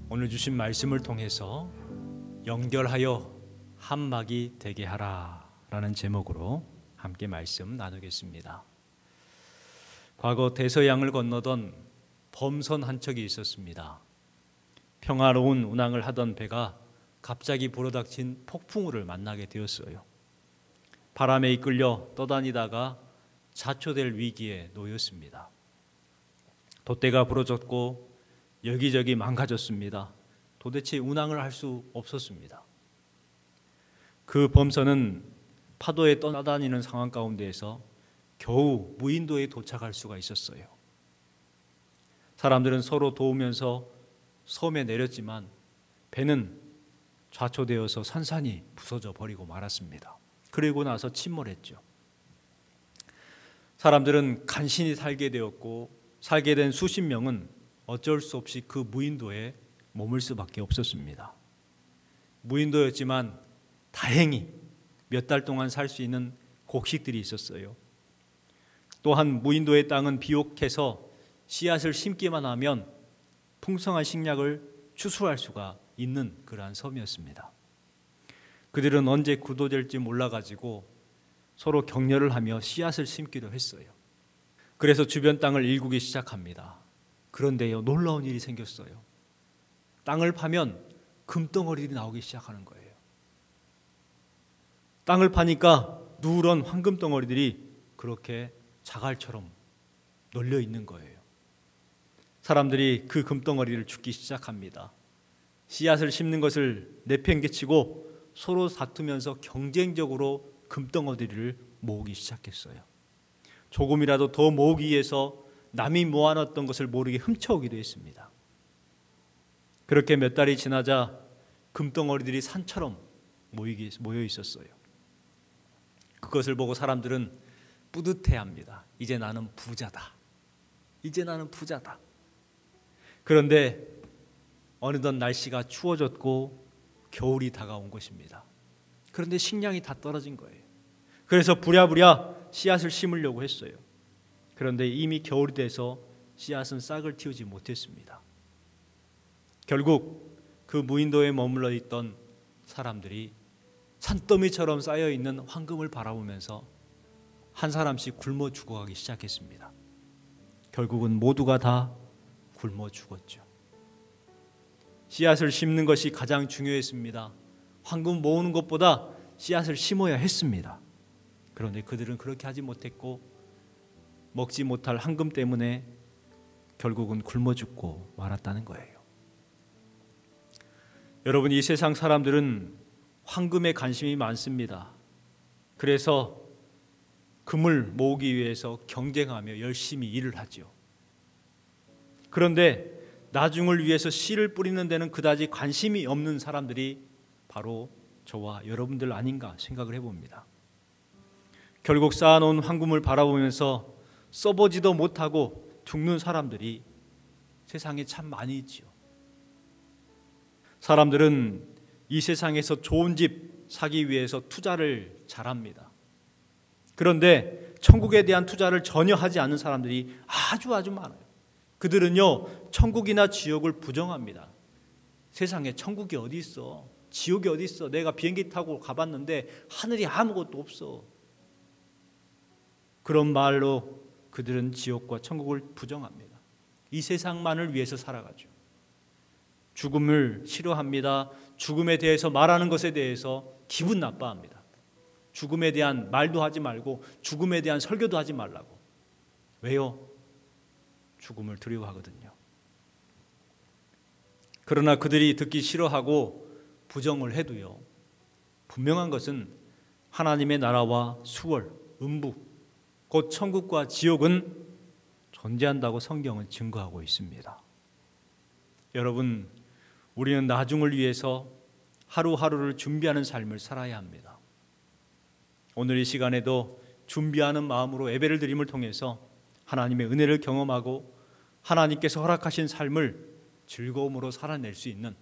오늘 주신 말씀을 통해서 연결하여 한막이 되게 하라 라는 제목으로 함께 말씀 나누겠습니다. 과거 대서양을 건너던 범선 한 척이 있었습니다. 평화로운 운항을 하던 배가 갑자기 불어닥친 폭풍우를 만나게 되었어요. 바람에 이끌려 떠다니다가 자초될 위기에 놓였습니다. 돛대가 부러졌고 여기저기 망가졌습니다. 도대체 운항을 할 수 없었습니다. 그 범선은 파도에 떠나다니는 상황 가운데에서 겨우 무인도에 도착할 수가 있었어요. 사람들은 서로 도우면서 섬에 내렸지만 배는 좌초되어서 산산이 부서져 버리고 말았습니다. 그리고 나서 침몰했죠. 사람들은 간신히 살게 되었고 살게 된 수십 명은 어쩔 수 없이 그 무인도에 머물 수밖에 없었습니다. 무인도였지만 다행히 몇 달 동안 살 수 있는 곡식들이 있었어요. 또한 무인도의 땅은 비옥해서 씨앗을 심기만 하면 풍성한 식량을 추수할 수가 있는 그러한 섬이었습니다. 그들은 언제 구도될지 몰라가지고 서로 격려를 하며 씨앗을 심기로 했어요. 그래서 주변 땅을 일구기 시작합니다. 그런데요, 놀라운 일이 생겼어요. 땅을 파면 금덩어리들이 나오기 시작하는 거예요. 땅을 파니까 누런 황금덩어리들이 그렇게 자갈처럼 널려 있는 거예요. 사람들이 그 금덩어리를 줍기 시작합니다. 씨앗을 심는 것을 내팽개치고 서로 다투면서 경쟁적으로 금덩어리를 모으기 시작했어요. 조금이라도 더 모으기 위해서 남이 모아놨던 것을 모르게 훔쳐오기도 했습니다. 그렇게 몇 달이 지나자 금덩어리들이 산처럼 모여 있었어요. 그것을 보고 사람들은 뿌듯해합니다. 이제 나는 부자다. 이제 나는 부자다. 그런데 어느덧 날씨가 추워졌고 겨울이 다가온 것입니다. 그런데 식량이 다 떨어진 거예요. 그래서 부랴부랴 씨앗을 심으려고 했어요. 그런데 이미 겨울이 돼서 씨앗은 싹을 틔우지 못했습니다. 결국 그 무인도에 머물러 있던 사람들이 산더미처럼 쌓여있는 황금을 바라보면서 한 사람씩 굶어 죽어가기 시작했습니다. 결국은 모두가 다 굶어 죽었죠. 씨앗을 심는 것이 가장 중요했습니다. 황금 모으는 것보다 씨앗을 심어야 했습니다. 그런데 그들은 그렇게 하지 못했고 먹지 못할 황금 때문에 결국은 굶어 죽고 말았다는 거예요. 여러분, 이 세상 사람들은 황금에 관심이 많습니다. 그래서 금을 모으기 위해서 경쟁하며 열심히 일을 하죠. 그런데 나중을 위해서 씨를 뿌리는 데는 그다지 관심이 없는 사람들이 바로 저와 여러분들 아닌가 생각을 해봅니다. 결국 쌓아놓은 황금을 바라보면서 써보지도 못하고 죽는 사람들이 세상에 참 많이 있지요. 사람들은 이 세상에서 좋은 집 사기 위해서 투자를 잘합니다. 그런데 천국에 대한 투자를 전혀 하지 않는 사람들이 아주 많아요. 그들은요, 천국이나 지옥을 부정합니다. 세상에 천국이 어디 있어? 지옥이 어디 있어? 내가 비행기 타고 가봤는데 하늘이 아무것도 없어. 그런 말로 그들은 지옥과 천국을 부정합니다. 이 세상만을 위해서 살아가죠. 죽음을 싫어합니다. 죽음에 대해서 말하는 것에 대해서 기분 나빠합니다. 죽음에 대한 말도 하지 말고 죽음에 대한 설교도 하지 말라고. 왜요? 죽음을 두려워하거든요. 그러나 그들이 듣기 싫어하고 부정을 해도요, 분명한 것은 하나님의 나라와 수월, 음부, 곧 천국과 지옥은 존재한다고 성경은 증거하고 있습니다. 여러분, 우리는 나중을 위해서 하루하루를 준비하는 삶을 살아야 합니다. 오늘 이 시간에도 준비하는 마음으로 예배를 드림을 통해서 하나님의 은혜를 경험하고 하나님께서 허락하신 삶을 즐거움으로 살아낼 수 있는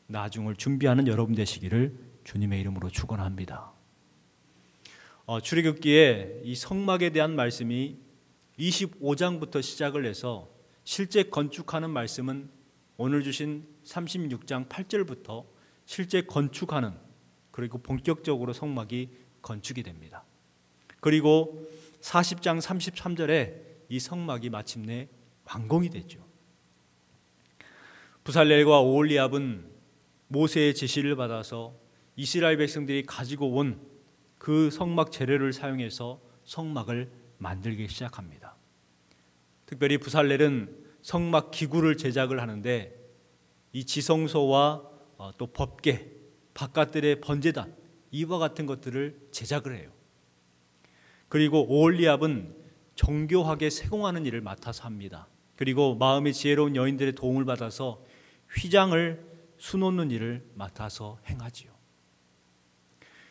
나중을 준비하는 여러분 되시기를 주님의 이름으로 축원합니다. 출애굽기에 이 성막에 대한 말씀이 25장부터 시작을 해서 실제 건축하는 말씀은 오늘 주신 36장 8절부터 실제 건축하는, 그리고 본격적으로 성막이 건축이 됩니다. 그리고 40장 33절에 이 성막이 마침내 완공이 되죠. 부살렐과 오홀리압은 모세의 지시를 받아서 이스라엘 백성들이 가지고 온 그 성막 재료를 사용해서 성막을 만들기 시작합니다. 특별히 부살렐은 성막 기구를 제작을 하는데 이 지성소와 또 법궤, 바깥들의 번제단, 이와 같은 것들을 제작을 해요. 그리고 오홀리압은 정교하게 세공하는 일을 맡아서 합니다. 그리고 마음이 지혜로운 여인들의 도움을 받아서 휘장을 수놓는 일을 맡아서 행하지요.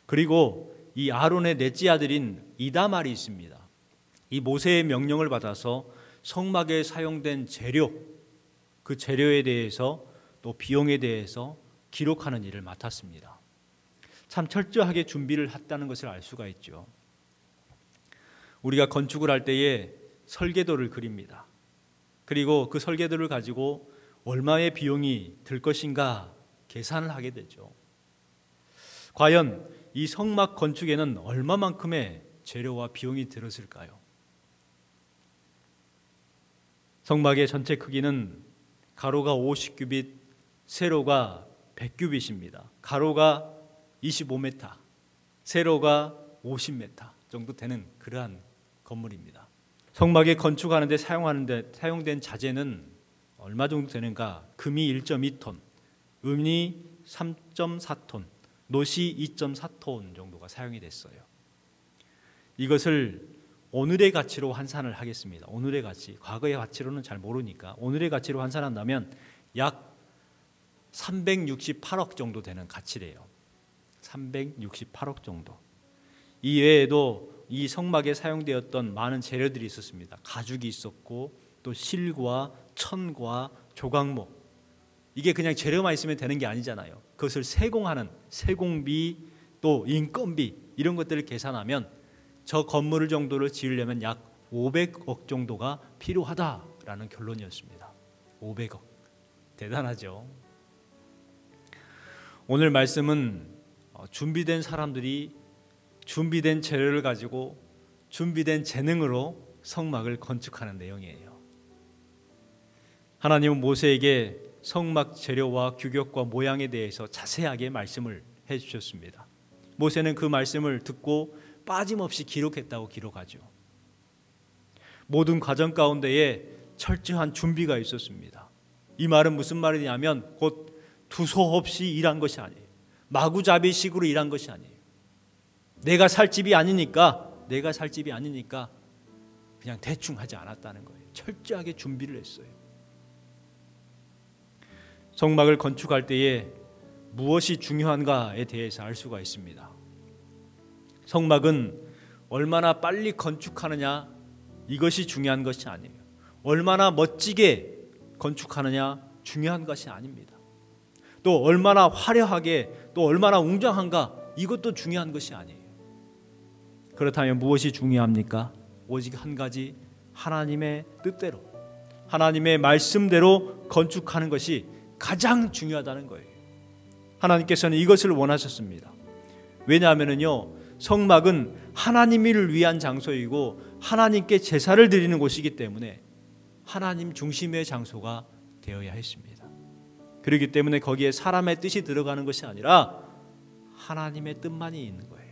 그리고 이 아론의 넷째 아들인 이다말이 있습니다. 이 모세의 명령을 받아서 성막에 사용된 재료, 그 재료에 대해서 또 비용에 대해서 기록하는 일을 맡았습니다. 참 철저하게 준비를 했다는 것을 알 수가 있죠. 우리가 건축을 할 때에 설계도를 그립니다. 그리고 그 설계도를 가지고 얼마의 비용이 들 것인가 계산을 하게 되죠. 과연 이 성막 건축에는 얼마만큼의 재료와 비용이 들었을까요? 성막의 전체 크기는 가로가 50규빗, 세로가 100규빗입니다. 가로가 25m, 세로가 50m 정도 되는 그러한 건물입니다. 성막에 건축하는데 사용된 자재는 얼마 정도 되는가? 금이 1.2톤, 은이 3.4톤, 노시 2.4톤 정도가 사용이 됐어요. 이것을 오늘의 가치로 환산을 하겠습니다. 오늘의 가치, 과거의 가치로는 잘 모르니까 오늘의 가치로 환산한다면 약 368억 정도 되는 가치래요. 368억 정도. 이 외에도 이 성막에 사용되었던 많은 재료들이 있었습니다. 가죽이 있었고 또 실과 천과 조각목, 이게 그냥 재료만 있으면 되는 게 아니잖아요. 그것을 세공하는 세공비, 또 인건비, 이런 것들을 계산하면 저 건물 정도를 지으려면 약 500억 정도가 필요하다라는 결론이었습니다. 500억. 대단하죠. 오늘 말씀은 준비된 사람들이 준비된 재료를 가지고 준비된 재능으로 성막을 건축하는 내용이에요. 하나님은 모세에게 성막 재료와 규격과 모양에 대해서 자세하게 말씀을 해주셨습니다. 모세는 그 말씀을 듣고 빠짐없이 기록했다고 기록하죠. 모든 과정 가운데에 철저한 준비가 있었습니다. 이 말은 무슨 말이냐면 곧 두서 없이 일한 것이 아니에요. 마구잡이식으로 일한 것이 아니에요. 내가 살 집이 아니니까 그냥 대충 하지 않았다는 거예요. 철저하게 준비를 했어요. 성막을 건축할 때에 무엇이 중요한가에 대해서 알 수가 있습니다. 성막은 얼마나 빨리 건축하느냐, 이것이 중요한 것이 아니에요. 얼마나 멋지게 건축하느냐 중요한 것이 아닙니다. 또 얼마나 화려하게, 또 얼마나 웅장한가, 이것도 중요한 것이 아니에요. 그렇다면 무엇이 중요합니까? 오직 한 가지, 하나님의 뜻대로, 하나님의 말씀대로 건축하는 것이 가장 중요하다는 거예요. 하나님께서는 이것을 원하셨습니다. 왜냐하면요, 성막은 하나님을 위한 장소이고 하나님께 제사를 드리는 곳이기 때문에 하나님 중심의 장소가 되어야 했습니다. 그렇기 때문에 거기에 사람의 뜻이 들어가는 것이 아니라 하나님의 뜻만이 있는 거예요.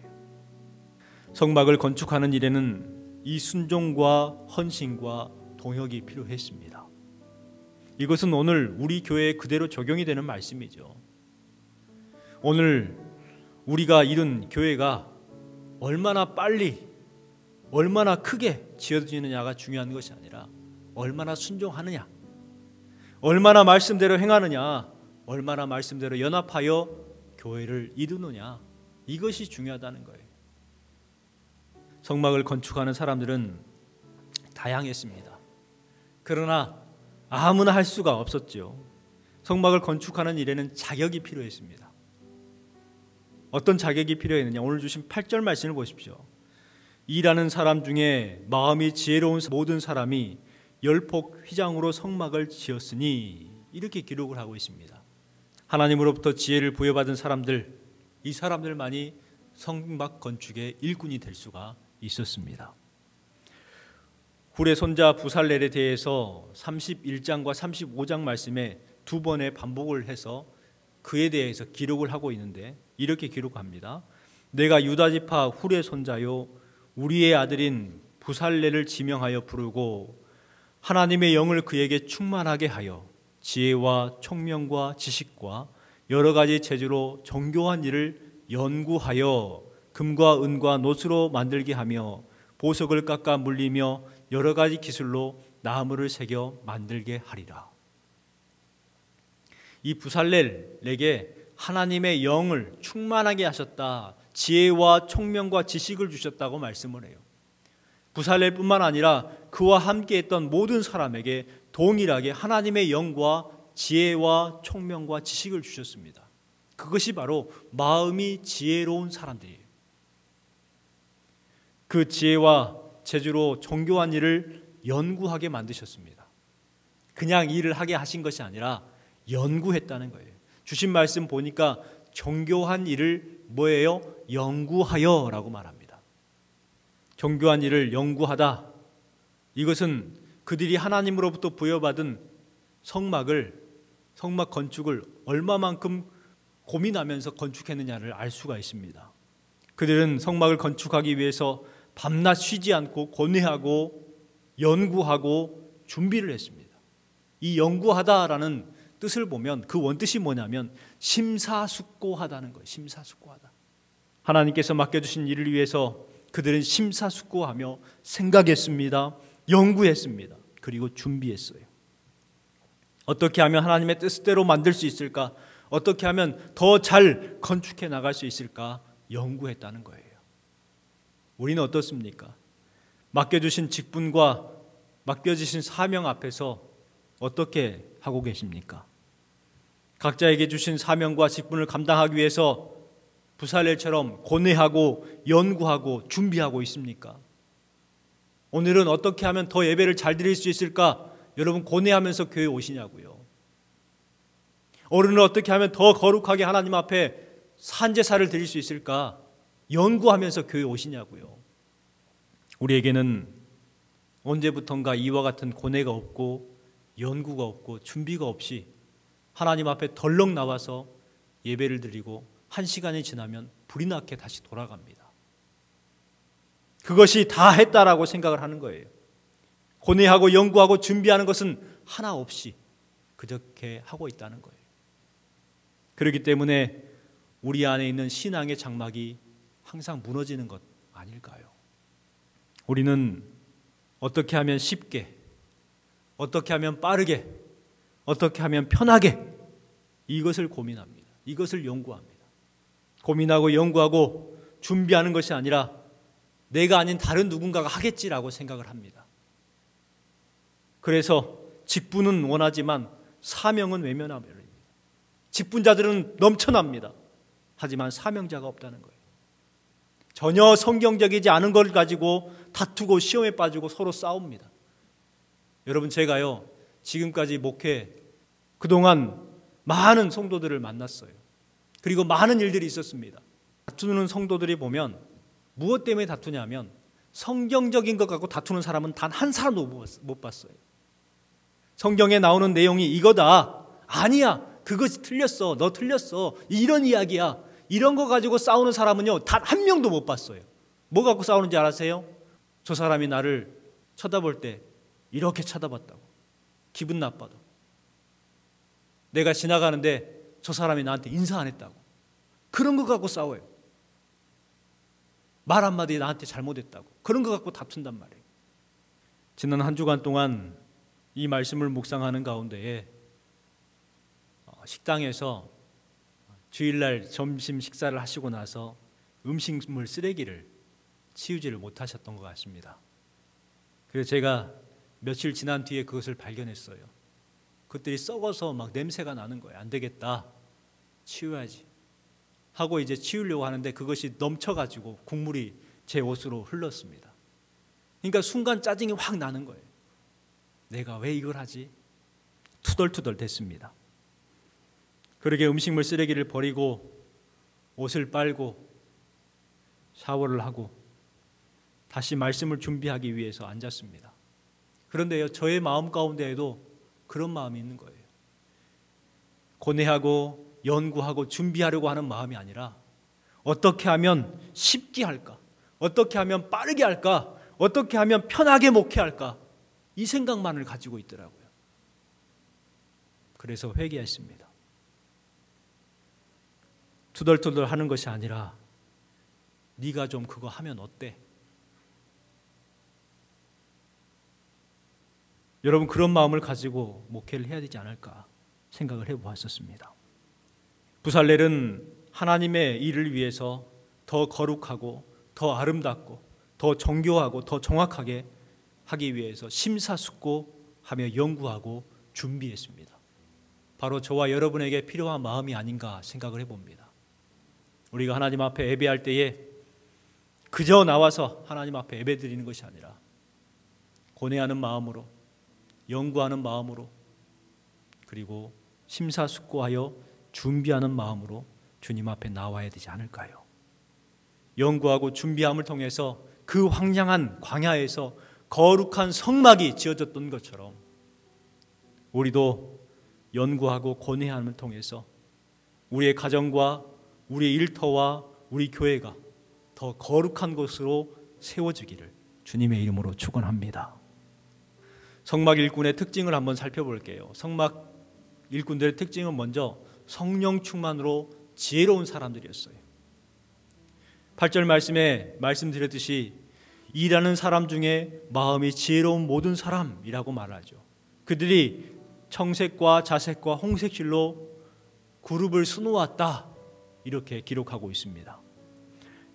성막을 건축하는 일에는 이 순종과 헌신과 동역이 필요했습니다. 이것은 오늘 우리 교회에 그대로 적용이 되는 말씀이죠. 오늘 우리가 이룬 교회가 얼마나 빨리, 얼마나 크게 지어지느냐가 중요한 것이 아니라 얼마나 순종하느냐, 얼마나 말씀대로 행하느냐, 얼마나 말씀대로 연합하여 교회를 이루느냐, 이것이 중요하다는 거예요. 성막을 건축하는 사람들은 다양했습니다. 그러나 아무나 할 수가 없었죠. 성막을 건축하는 일에는 자격이 필요했습니다. 어떤 자격이 필요했느냐? 오늘 주신 8절 말씀을 보십시오. 일하는 사람 중에 마음이 지혜로운 모든 사람이 열폭 휘장으로 성막을 지었으니 이렇게 기록을 하고 있습니다. 하나님으로부터 지혜를 부여받은 사람들, 이 사람들만이 성막 건축의 일꾼이 될 수가 있었습니다. 훌의 손자 부살렐에 대해서 31장과 35장 말씀에 두 번의 반복을 해서 그에 대해서 기록을 하고 있는데 이렇게 기록합니다. 내가 유다 지파 훌의 손자요 우리의 아들인 부살렐을 지명하여 부르고 하나님의 영을 그에게 충만하게 하여 지혜와 총명과 지식과 여러 가지 재주로 정교한 일을 연구하여 금과 은과 노수로 만들게 하며 보석을 깎아 물리며 여러 가지 기술로 나무를 새겨 만들게 하리라. 이 부살렐에게 하나님의 영을 충만하게 하셨다, 지혜와 총명과 지식을 주셨다고 말씀을 해요. 부살렐뿐만 아니라 그와 함께했던 모든 사람에게 동일하게 하나님의 영과 지혜와 총명과 지식을 주셨습니다. 그것이 바로 마음이 지혜로운 사람들이에요. 그 지혜와 재주로 정교한 일을 연구하게 만드셨습니다. 그냥 일을 하게 하신 것이 아니라 연구했다는 거예요. 주신 말씀 보니까 정교한 일을 뭐예요? 연구하여 라고 말합니다. 정교한 일을 연구하다, 이것은 그들이 하나님으로부터 부여받은 성막 건축을 얼마만큼 고민하면서 건축했느냐를 알 수가 있습니다. 그들은 성막을 건축하기 위해서 밤낮 쉬지 않고 고뇌하고 연구하고 준비를 했습니다. 이 연구하다라는 뜻을 보면 그 원뜻이 뭐냐면 심사숙고하다는 거예요. 심사숙고하다. 하나님께서 맡겨주신 일을 위해서 그들은 심사숙고하며 생각했습니다. 연구했습니다. 그리고 준비했어요. 어떻게 하면 하나님의 뜻대로 만들 수 있을까? 어떻게 하면 더 잘 건축해 나갈 수 있을까? 연구했다는 거예요. 우리는 어떻습니까? 맡겨주신 직분과 맡겨주신 사명 앞에서 어떻게 하고 계십니까? 각자에게 주신 사명과 직분을 감당하기 위해서 부살렐처럼 고뇌하고 연구하고 준비하고 있습니까? 오늘은 어떻게 하면 더 예배를 잘 드릴 수 있을까? 여러분 고뇌하면서 교회 오시냐고요. 오늘은 어떻게 하면 더 거룩하게 하나님 앞에 산제사를 드릴 수 있을까? 연구하면서 교회 오시냐고요. 우리에게는 언제부턴가 이와 같은 고뇌가 없고 연구가 없고 준비가 없이 하나님 앞에 덜렁 나와서 예배를 드리고 한 시간이 지나면 불이 나게 다시 돌아갑니다. 그것이 다 했다라고 생각을 하는 거예요. 고뇌하고 연구하고 준비하는 것은 하나 없이 그렇게 하고 있다는 거예요. 그렇기 때문에 우리 안에 있는 신앙의 장막이 항상 무너지는 것 아닐까요? 우리는 어떻게 하면 쉽게, 어떻게 하면 빠르게, 어떻게 하면 편하게 이것을 고민합니다. 이것을 연구합니다. 고민하고 연구하고 준비하는 것이 아니라 내가 아닌 다른 누군가가 하겠지라고 생각을 합니다. 그래서 직분은 원하지만 사명은 외면합니다. 직분자들은 넘쳐납니다. 하지만 사명자가 없다는 거예요. 전혀 성경적이지 않은 걸 가지고 다투고 시험에 빠지고 서로 싸웁니다. 여러분, 제가요 지금까지 목회 그동안 많은 성도들을 만났어요. 그리고 많은 일들이 있었습니다. 다투는 성도들이 보면 무엇 때문에 다투냐면 성경적인 것 갖고 다투는 사람은 단 한 사람도 못 봤어요. 성경에 나오는 내용이 이거다, 아니야, 그것이 틀렸어, 너 틀렸어, 이런 이야기야, 이런 거 가지고 싸우는 사람은요 단 한 명도 못 봤어요. 뭐 갖고 싸우는지 아세요? 저 사람이 나를 쳐다볼 때 이렇게 쳐다봤다고, 기분 나빠도. 내가 지나가는데 저 사람이 나한테 인사 안 했다고, 그런 거 갖고 싸워요. 말 한마디 나한테 잘못했다고, 그런 거 갖고 다툰단 말이에요. 지난 한 주간 동안 이 말씀을 묵상하는 가운데에 식당에서 주일날 점심 식사를 하시고 나서 음식물 쓰레기를 치우지를 못하셨던 것 같습니다. 그래서 제가 며칠 지난 뒤에 그것을 발견했어요. 그것들이 썩어서 막 냄새가 나는 거예요. 안 되겠다, 치워야지 하고 이제 치우려고 하는데 그것이 넘쳐가지고 국물이 제 옷으로 흘렀습니다. 그러니까 순간 짜증이 확 나는 거예요. 내가 왜 이걸 하지? 투덜투덜 됐습니다. 그러게 음식물 쓰레기를 버리고 옷을 빨고 샤워를 하고 다시 말씀을 준비하기 위해서 앉았습니다. 그런데요, 저의 마음 가운데에도 그런 마음이 있는 거예요. 고뇌하고 연구하고 준비하려고 하는 마음이 아니라 어떻게 하면 쉽게 할까? 어떻게 하면 빠르게 할까? 어떻게 하면 편하게 목회할까? 이 생각만을 가지고 있더라고요. 그래서 회개했습니다. 투덜투덜 하는 것이 아니라 네가 좀 그거 하면 어때? 여러분, 그런 마음을 가지고 목회를 해야 되지 않을까 생각을 해보았었습니다. 부살렐은 하나님의 일을 위해서 더 거룩하고 더 아름답고 더 정교하고 더 정확하게 하기 위해서 심사숙고하며 연구하고 준비했습니다. 바로 저와 여러분에게 필요한 마음이 아닌가 생각을 해봅니다. 우리가 하나님 앞에 예배할 때에 그저 나와서 하나님 앞에 예배 드리는 것이 아니라 고뇌하는 마음으로, 연구하는 마음으로, 그리고 심사숙고하여 준비하는 마음으로 주님 앞에 나와야 되지 않을까요? 연구하고 준비함을 통해서 그 황량한 광야에서 거룩한 성막이 지어졌던 것처럼 우리도 연구하고 고뇌함을 통해서 우리의 가정과 우리의 일터와 우리 교회가 더 거룩한 곳으로 세워지기를 주님의 이름으로 축원합니다. 성막 일꾼의 특징을 한번 살펴볼게요. 성막 일꾼들의 특징은 먼저 성령 충만으로 지혜로운 사람들이었어요. 8절 말씀에 말씀드렸듯이 일하는 사람 중에 마음이 지혜로운 모든 사람이라고 말하죠. 그들이 청색과 자색과 홍색실로 그룹을 수놓았다, 이렇게 기록하고 있습니다.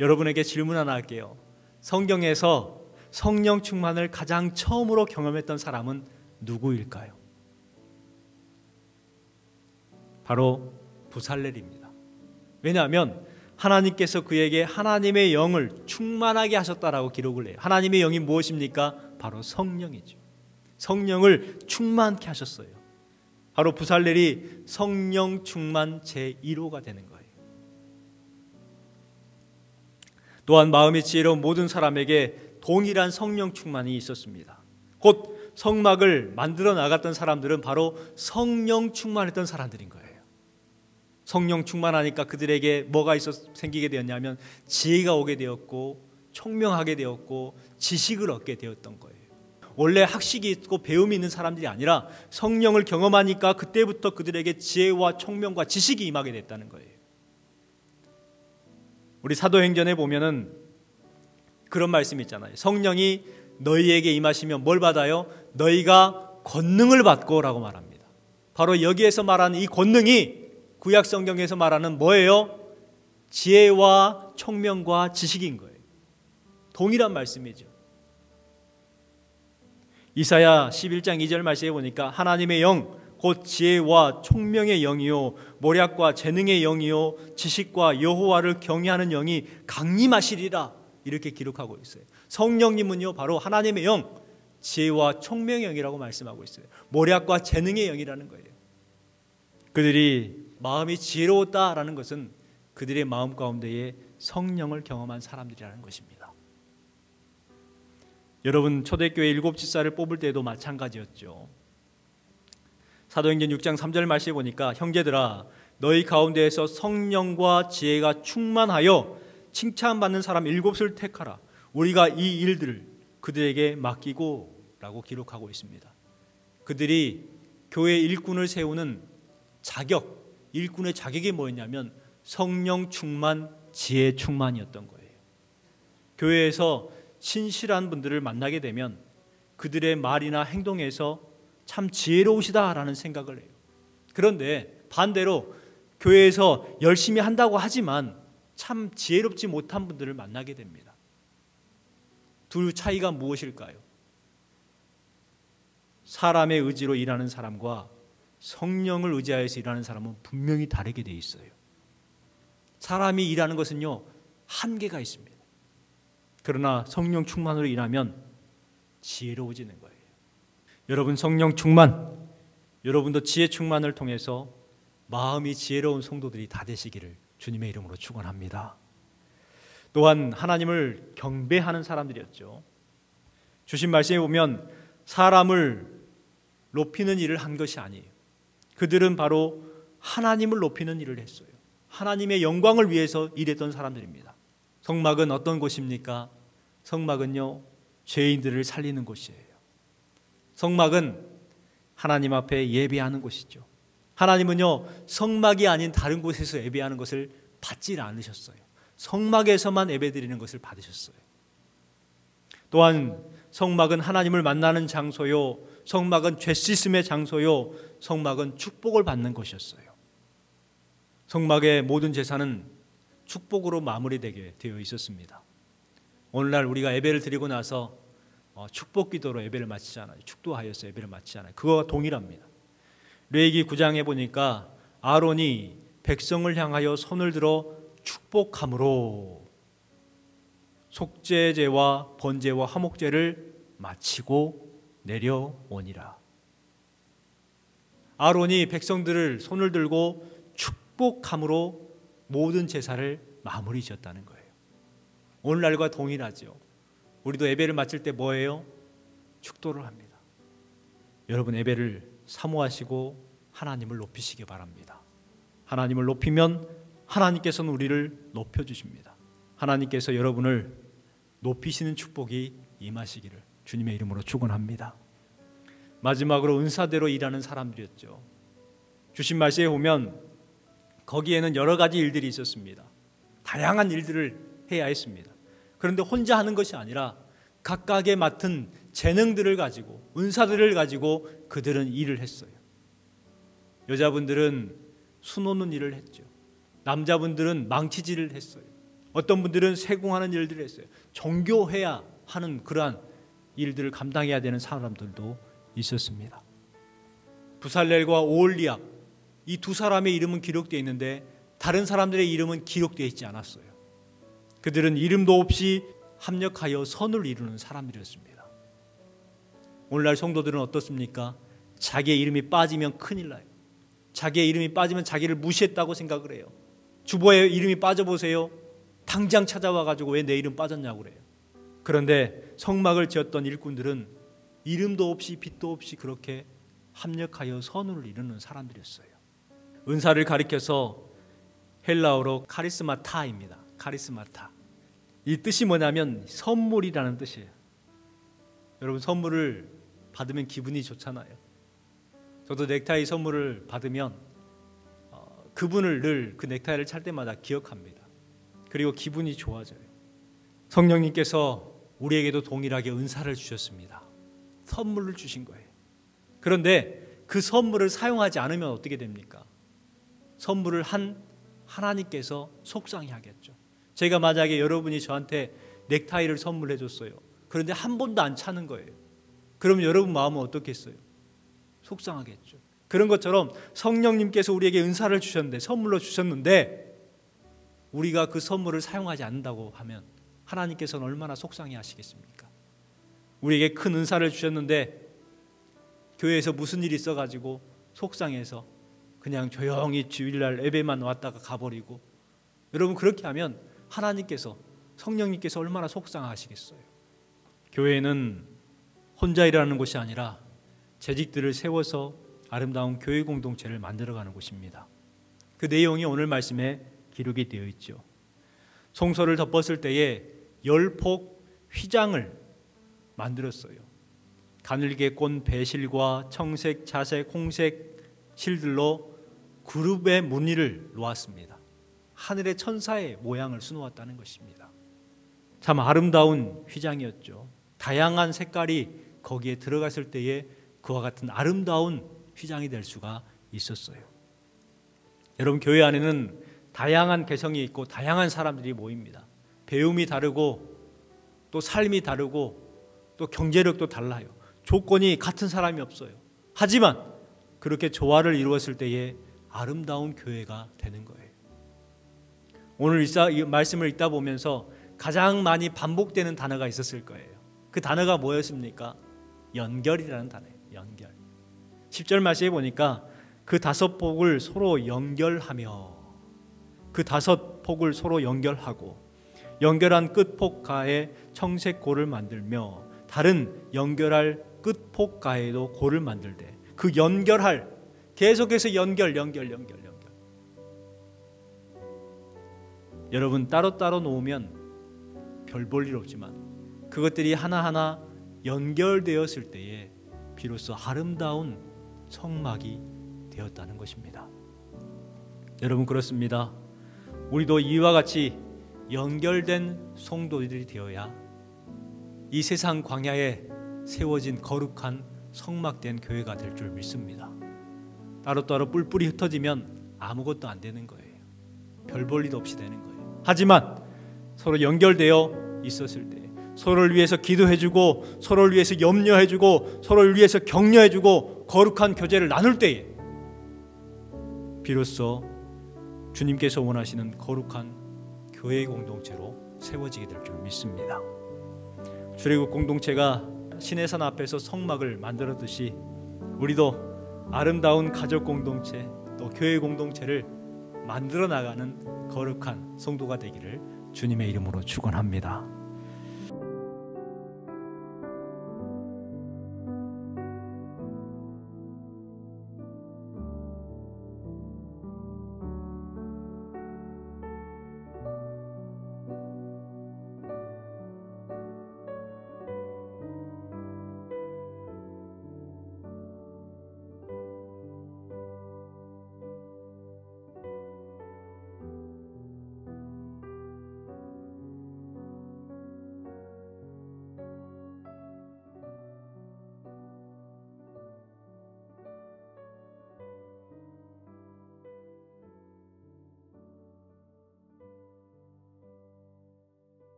여러분에게 질문 하나 할게요. 성경에서 성령 충만을 가장 처음으로 경험했던 사람은 누구일까요? 바로 부살렐입니다. 왜냐하면 하나님께서 그에게 하나님의 영을 충만하게 하셨다라고 기록을 해요. 하나님의 영이 무엇입니까? 바로 성령이죠. 성령을 충만케 하셨어요. 바로 부살렐이 성령 충만 제1호가 되는 거예요. 또한 마음이 지혜로운 모든 사람에게 동일한 성령 충만이 있었습니다. 곧 성막을 만들어 나갔던 사람들은 바로 성령 충만했던 사람들인 거예요. 성령 충만하니까 그들에게 뭐가 생기게 되었냐면 지혜가 오게 되었고 총명하게 되었고 지식을 얻게 되었던 거예요. 원래 학식이 있고 배움이 있는 사람들이 아니라 성령을 경험하니까 그때부터 그들에게 지혜와 총명과 지식이 임하게 됐다는 거예요. 우리 사도행전에 보면은 그런 말씀이 있잖아요. 성령이 너희에게 임하시면 뭘 받아요? 너희가 권능을 받고 라고 말합니다. 바로 여기에서 말하는 이 권능이 구약 성경에서 말하는 뭐예요? 지혜와 총명과 지식인 거예요. 동일한 말씀이죠. 이사야 11장 2절 말씀에 보니까 하나님의 영, 곧 지혜와 총명의 영이요 모략과 재능의 영이요 지식과 여호와를 경외하는 영이 강림하시리라, 이렇게 기록하고 있어요. 성령님은요 바로 하나님의 영, 지혜와 총명의 영이라고 말씀하고 있어요. 모략과 재능의 영이라는 거예요. 그들이 마음이 지혜로웠다라는 것은 그들의 마음 가운데에 성령을 경험한 사람들이라는 것입니다. 여러분, 초대교회 7집사를 뽑을 때도 마찬가지였죠. 사도행전 6장 3절 말씀에 보니까 형제들아 너희 가운데에서 성령과 지혜가 충만하여 칭찬받는 사람 7을 택하라. 우리가 이 일들을 그들에게 맡기고 라고 기록하고 있습니다. 그들이 교회 일꾼을 세우는 자격, 일꾼의 자격이 뭐였냐면 성령 충만, 지혜 충만이었던 거예요. 교회에서 신실한 분들을 만나게 되면 그들의 말이나 행동에서 참 지혜로우시다라는 생각을 해요. 그런데 반대로 교회에서 열심히 한다고 하지만 참 지혜롭지 못한 분들을 만나게 됩니다. 둘 차이가 무엇일까요? 사람의 의지로 일하는 사람과 성령을 의지하여서 일하는 사람은 분명히 다르게 돼 있어요. 사람이 일하는 것은요 한계가 있습니다. 그러나 성령 충만으로 일하면 지혜로워지는 거예요. 여러분 성령 충만, 여러분도 지혜 충만을 통해서 마음이 지혜로운 성도들이 다 되시기를 주님의 이름으로 축원합니다. 또한 하나님을 경배하는 사람들이었죠. 주신 말씀에 보면 사람을 높이는 일을 한 것이 아니에요. 그들은 바로 하나님을 높이는 일을 했어요. 하나님의 영광을 위해서 일했던 사람들입니다. 성막은 어떤 곳입니까? 성막은요, 죄인들을 살리는 곳이에요. 성막은 하나님 앞에 예배하는 곳이죠. 하나님은요, 성막이 아닌 다른 곳에서 예배하는 것을 받지 않으셨어요. 성막에서만 예배드리는 것을 받으셨어요. 또한 성막은 하나님을 만나는 장소요, 성막은 죄 씻음의 장소요, 성막은 축복을 받는 것이었어요. 성막의 모든 제사는 축복으로 마무리되게 되어 있었습니다. 오늘날 우리가 예배를 드리고 나서 축복 기도로 예배를 마치잖아요. 축도하여서 예배를 마치잖아요. 그거와 동일합니다. 레위기 9장에 보니까 아론이 백성을 향하여 손을 들어 축복함으로 속죄제와 번제와 화목제를 마치고 내려오니라. 아론이 백성들을 손을 들고 축복함으로 모든 제사를 마무리 지었다는 거예요. 오늘날과 동일하죠. 우리도 예배를 마칠 때 뭐예요? 축도를 합니다. 여러분 예배를 사모하시고 하나님을 높이시기 바랍니다. 하나님을 높이면 하나님께서는 우리를 높여주십니다. 하나님께서 여러분을 높이시는 축복이 임하시기를 주님의 이름으로 축원합니다. 마지막으로 은사대로 일하는 사람들이었죠. 주신 말씀에 보면 거기에는 여러 가지 일들이 있었습니다. 다양한 일들을 해야 했습니다. 그런데 혼자 하는 것이 아니라 각각의 맡은 재능들을 가지고 은사들을 가지고 그들은 일을 했어요. 여자분들은 수놓는 일을 했죠. 남자분들은 망치질을 했어요. 어떤 분들은 세공하는 일들을 했어요. 정교해야 하는 그러한 일들을 감당해야 되는 사람들도 있었습니다. 부살렐과 오홀리압, 이 두 사람의 이름은 기록되어 있는데 다른 사람들의 이름은 기록되어 있지 않았어요. 그들은 이름도 없이 합력하여 선을 이루는 사람들이었습니다. 오늘날 성도들은 어떻습니까? 자기의 이름이 빠지면 큰일 나요. 자기의 이름이 빠지면 자기를 무시했다고 생각을 해요. 주보에 이름이 빠져보세요. 당장 찾아와가지고 왜 내 이름 빠졌냐고 그래요. 그런데 성막을 지었던 일꾼들은 이름도 없이 빛도 없이 그렇게 합력하여 선을 이루는 사람들이었어요. 은사를 가리켜서 헬라어로 카리스마타입니다. 카리스마타. 이 뜻이 뭐냐면 선물이라는 뜻이에요. 여러분 선물을 받으면 기분이 좋잖아요. 저도 넥타이 선물을 받으면 그분을 늘 그 넥타이를 찰 때마다 기억합니다. 그리고 기분이 좋아져요. 성령님께서 우리에게도 동일하게 은사를 주셨습니다. 선물을 주신 거예요. 그런데 그 선물을 사용하지 않으면 어떻게 됩니까? 선물을 한 하나님께서 속상해하겠죠. 제가 만약에 여러분이 저한테 넥타이를 선물해 줬어요. 그런데 한 번도 안 차는 거예요. 그럼 여러분 마음은 어떻겠어요? 속상하겠죠. 그런 것처럼 성령님께서 우리에게 은사를 주셨는데, 선물로 주셨는데 우리가 그 선물을 사용하지 않는다고 하면 하나님께서는 얼마나 속상해 하시겠습니까? 우리에게 큰 은사를 주셨는데 교회에서 무슨 일이 있어가지고 속상해서 그냥 조용히 주일날 예배만 왔다가 가버리고, 여러분 그렇게 하면 하나님께서, 성령님께서 얼마나 속상하시겠어요. 교회는 혼자 일하는 곳이 아니라 재직들을 세워서 아름다운 교회 공동체를 만들어가는 곳입니다. 그 내용이 오늘 말씀에 기록이 되어 있죠. 송소를 덮었을 때에 10폭 휘장을 만들었어요. 가늘게 꼰 배실과 청색, 자색, 홍색 실들로 그룹의 무늬를 놓았습니다. 하늘의 천사의 모양을 수놓았다는 것입니다. 참 아름다운 휘장이었죠. 다양한 색깔이 거기에 들어갔을 때에 그와 같은 아름다운 휘장이 될 수가 있었어요. 여러분 교회 안에는 다양한 개성이 있고 다양한 사람들이 모입니다. 배움이 다르고 또 삶이 다르고 또 경제력도 달라요. 조건이 같은 사람이 없어요. 하지만 그렇게 조화를 이루었을 때에 아름다운 교회가 되는 거예요. 오늘 이 말씀을 읽다 보면서 가장 많이 반복되는 단어가 있었을 거예요. 그 단어가 뭐였습니까? 연결이라는 단어예요. 연결. 10절 말씀에 보니까 그 5폭을 서로 연결하며, 그 5폭을 서로 연결하고 연결한 끝폭가에 청색고를 만들며 다른 연결할 끝폭가에도 고를 만들되, 그 연결할, 계속해서 연결. 여러분, 따로따로 놓으면 별 볼 일 없지만 그것들이 하나하나 연결되었을 때에 비로소 아름다운 성막이 되었다는 것입니다. 여러분, 그렇습니다. 우리도 이와 같이 연결된 성도들이 되어야 이 세상 광야에 세워진 거룩한 성막된 교회가 될 줄 믿습니다. 따로따로 뿔뿔이 흩어지면 아무것도 안 되는 거예요. 별 볼 일 없이 되는 거예요. 하지만 서로 연결되어 있었을 때, 서로를 위해서 기도해주고, 서로를 위해서 염려해주고, 서로를 위해서 격려해주고, 거룩한 교제를 나눌 때에 비로소 주님께서 원하시는 거룩한 교회의 공동체로 세워지게 될 줄 믿습니다. 출애굽 공동체가 시내산 앞에서 성막을 만들었듯이 우리도 아름다운 가족 공동체, 또 교회 공동체를 만들어 나가는 거룩한 성도가 되기를 주님의 이름으로 축원합니다.